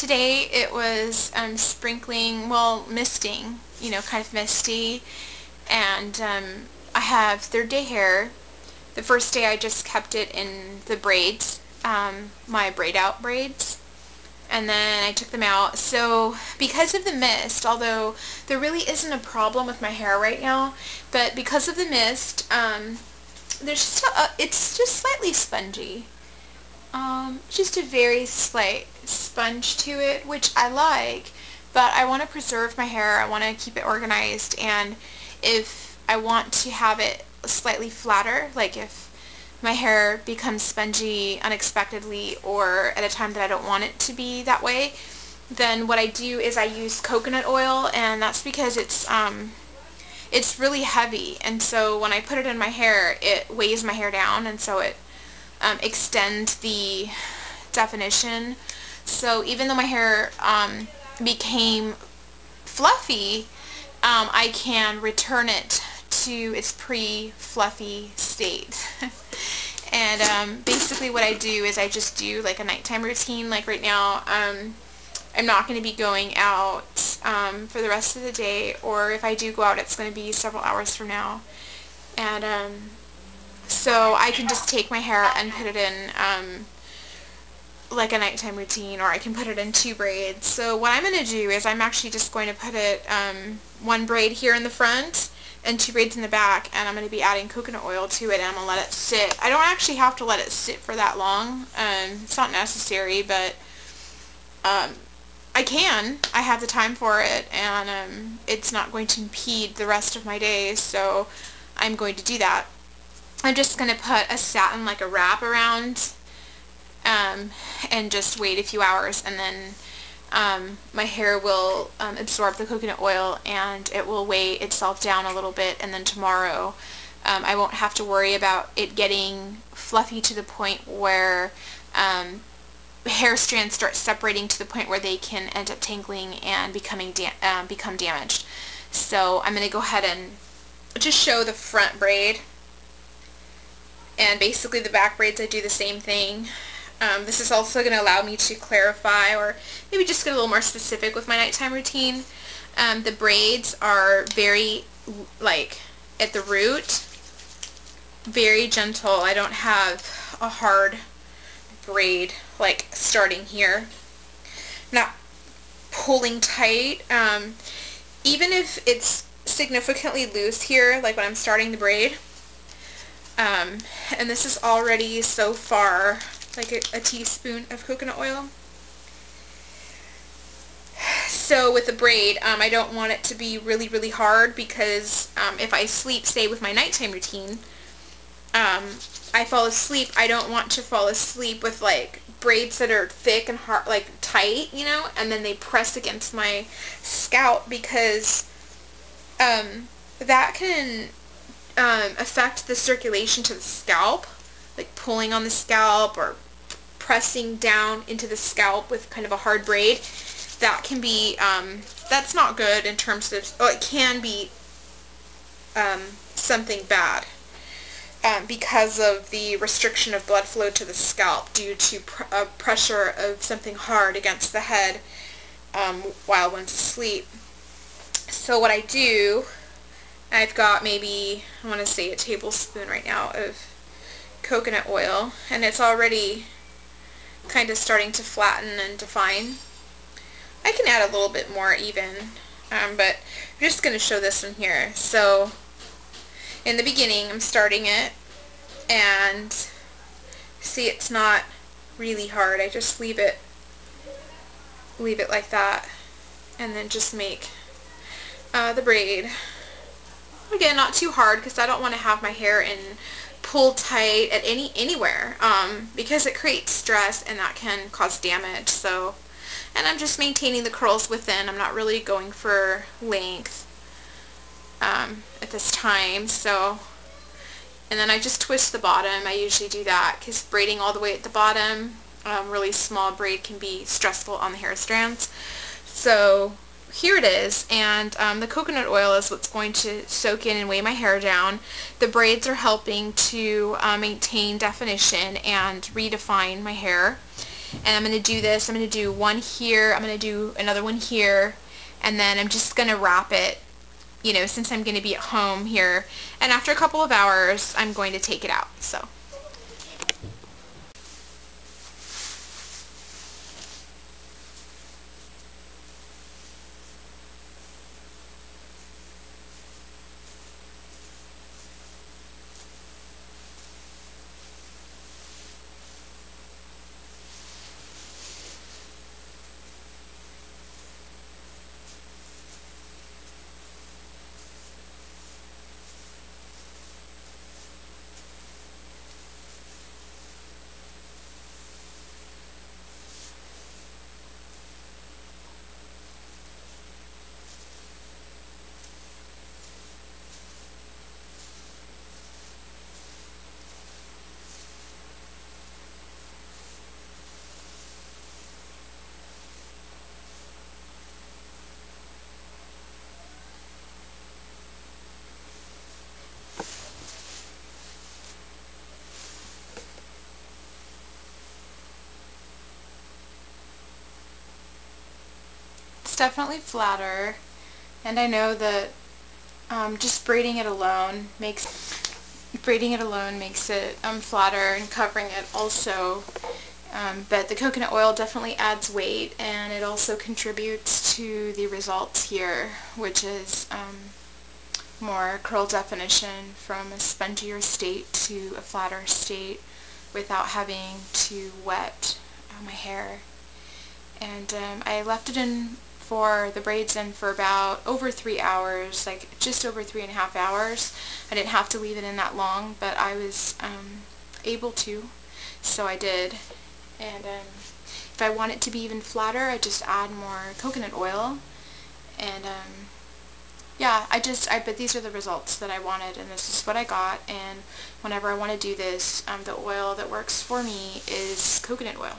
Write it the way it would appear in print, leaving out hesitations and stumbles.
Today it was sprinkling, well, misting, kind of misty, and I have third day hair. The first day I just kept it in the braids, my braid out braids, and then I took them out. So because of the mist, although there really isn't a problem with my hair right now, but because of the mist, there's just it's just slightly spongy. Just a very slight sponge to it, which I like, but I want to preserve my hair. I want to keep it organized, and if I want to have it slightly flatter, like if my hair becomes spongy unexpectedly or at a time that I don't want it to be that way, then what I do is I use coconut oil, and that's because it's really heavy, and so when I put it in my hair, it weighs my hair down, and so it extends the definition. So even though my hair became fluffy, I can return it to its pre-fluffy state. And basically what I do is I just do like a nighttime routine. Like right now, I'm not going to be going out for the rest of the day, or if I do go out, it's going to be several hours from now. And so I can just take my hair and put it in like a nighttime routine, or I can put it in 2 braids. So what I'm going to do is I'm actually just going to put it 1 braid here in the front and 2 braids in the back, and I'm going to be adding coconut oil to it, and I'm going to let it sit. I don't actually have to let it sit for that long. It's not necessary, but I can. I have the time for it, and it's not going to impede the rest of my day, so I'm going to do that. I'm just going to put a satin, like a wrap around, and just wait a few hours, and then my hair will absorb the coconut oil, and it will weigh itself down a little bit, and then tomorrow I won't have to worry about it getting fluffy to the point where hair strands start separating to the point where they can end up tangling and become damaged. So I'm going to go ahead and just show the front braid. And basically the back braids, I do the same thing. This is also going to allow me to clarify, or maybe just get a little more specific with my nighttime routine. The braids are very, like, at the root, very gentle. I don't have a hard braid, like, starting here. Not pulling tight. Even if it's significantly loose here, like when I'm starting the braid, and this is already so far like a teaspoon of coconut oil. So with the braid, I don't want it to be really, really hard, because if I sleep, say with my nighttime routine, I fall asleep, I don't want to fall asleep with like braids that are thick and hard, like tight, and then they press against my scalp, because that can affect the circulation to the scalp, like pulling on the scalp or pressing down into the scalp with kind of a hard braid. That can be, that's not good in terms of, it can be something bad because of the restriction of blood flow to the scalp due to pressure of something hard against the head while one's asleep. So what I do, I've got maybe, I want to say a tablespoon right now of coconut oil, and it's already kind of starting to flatten and define. I can add a little bit more even, but I'm just going to show this one here. So in the beginning, I'm starting it, and see, it's not really hard. I just leave it like that, and then just make the braid. Again, not too hard, because I don't want to have my hair in pull tight at anywhere, because it creates stress and that can cause damage. So, and I'm just maintaining the curls within. I'm not really going for length at this time. So, and then I just twist the bottom. I usually do that because braiding all the way at the bottom, really small braid, can be stressful on the hair strands. So here it is, and the coconut oil is what's going to soak in and weigh my hair down. The braids are helping to maintain definition and redefine my hair. And I'm going to do this. I'm going to do one here. I'm going to do another one here. And then I'm just going to wrap it, you know, since I'm going to be at home here. And after a couple of hours, I'm going to take it out. So. It's definitely flatter, and I know that just braiding it alone makes it flatter, and covering it also. But the coconut oil definitely adds weight, and it also contributes to the results here, which is more curl definition from a spongier state to a flatter state without having to wet my hair. And I left it in for the braids in for about over 3 hours, like just over 3.5 hours. I didn't have to leave it in that long, but I was able to, so I did. And if I want it to be even flatter, I just add more coconut oil. And yeah, but these are the results that I wanted, and this is what I got. And whenever I want to do this, the oil that works for me is coconut oil.